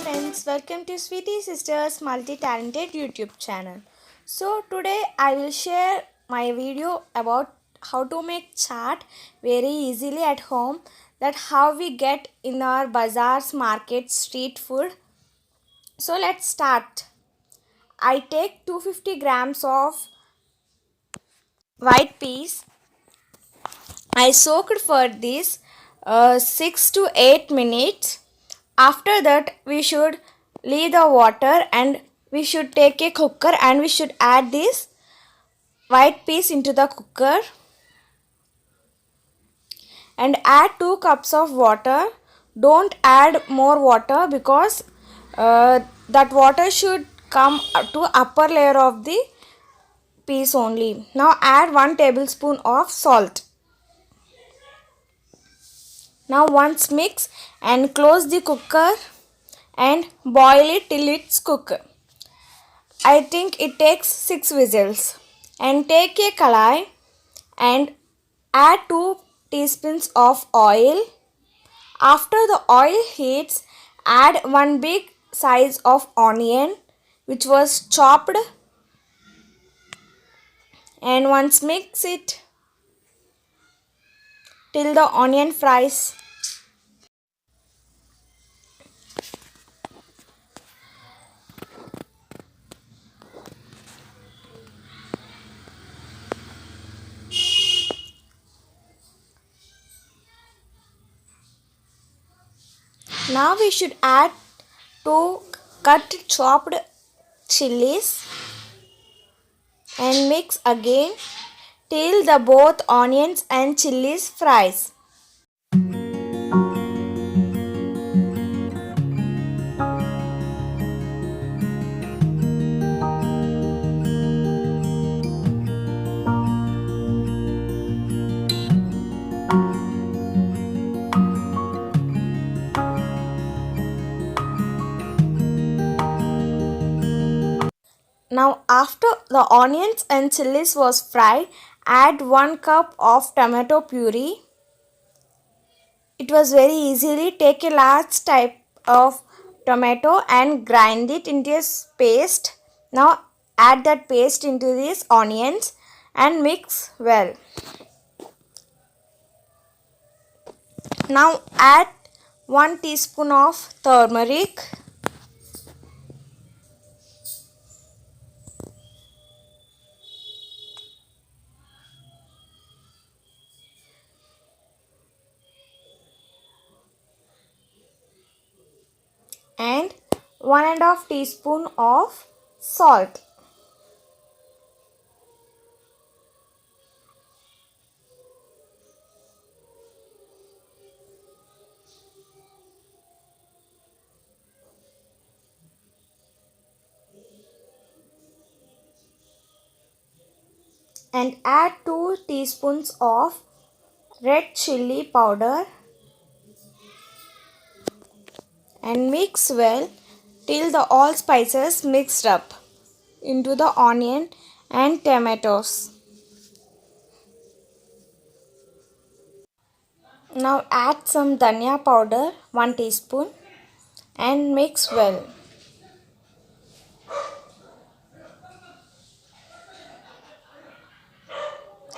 Friends, welcome to Sweetie Sisters Multi-Talented YouTube channel. So today I will share my video about how to make chaat very easily at home, that how we get in our bazaars, markets, street food. So let's start. I take 250 grams of white peas. I soaked for this 6 to 8 minutes. After that, we should leave the water and we should take a cooker and we should add this white peas into the cooker and add 2 cups of water. Don't add more water because that water should come to upper layer of the peas only. Now add 1 tablespoon of salt. Now once mix and close the cooker and boil it till it's cooked. I think it takes 6 whistles. And take a kalai and add 2 teaspoons of oil. After the oil heats, add 1 big size of onion which was chopped, and once mix it till the onion fries. Now we should add 2 cut chopped chilies and mix again till the both onions and chilies fries. Now after the onions and chilies was fried, add 1 cup of tomato puree. It was very easily. Take a large type of tomato and grind it into a paste. Now add that paste into these onions and mix well. Now add 1 teaspoon of turmeric. And 1½ teaspoon of salt. And add 2 teaspoons of red chili powder and mix well till the all spices mixed up into the onion and tomatoes. Now add some dhania powder 1 teaspoon and mix well.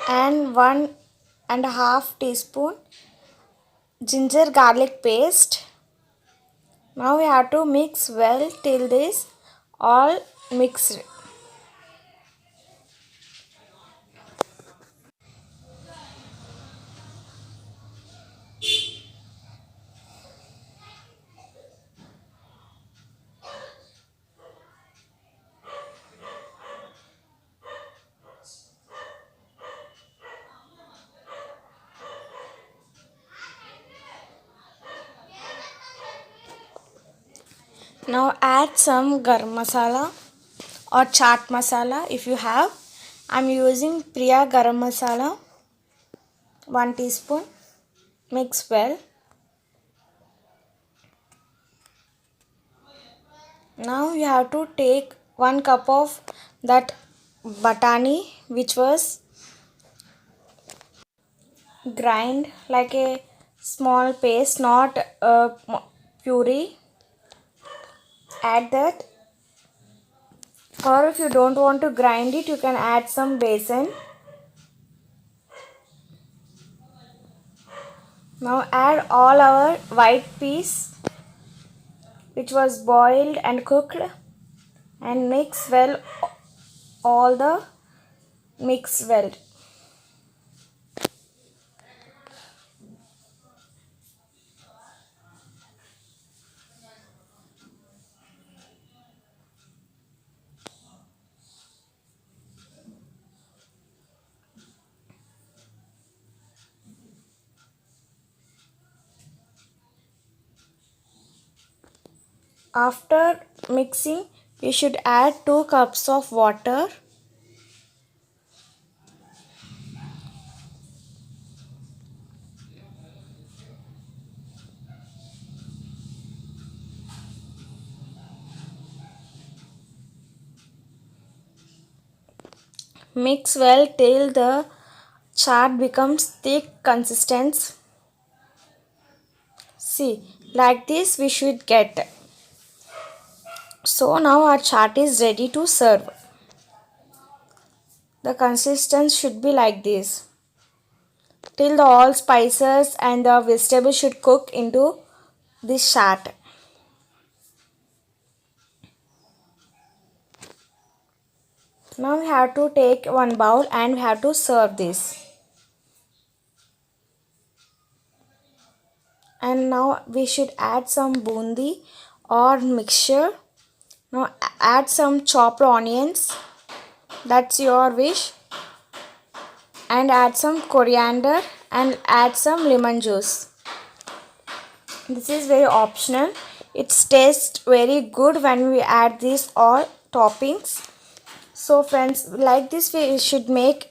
And 1½ teaspoon ginger garlic paste. Now we have to mix well till this all mixed. Now add some garam masala or chaat masala if you have. I am using Priya garam masala 1 teaspoon. Mix well. Now you have to take 1 cup of that batani, which was grind like a small paste, not a puree. Add that, or if you don't want to grind it, you can add some besan. Now add all our white peas which was boiled and cooked, and mix well, all the mix well. After mixing, you should add 2 cups of water. Mix well till the chaat becomes thick consistence. See, like this we should get. So now our chaat is ready to serve. The consistency should be like this. Till the all spices and the vegetables should cook into this chaat. Now we have to take one bowl and we have to serve this. And now we should add some bundi or mixture. Now add some chopped onions, that's your wish, and add some coriander and add some lemon juice. This is very optional. It tastes very good when we add these all toppings. So friends, like this we should make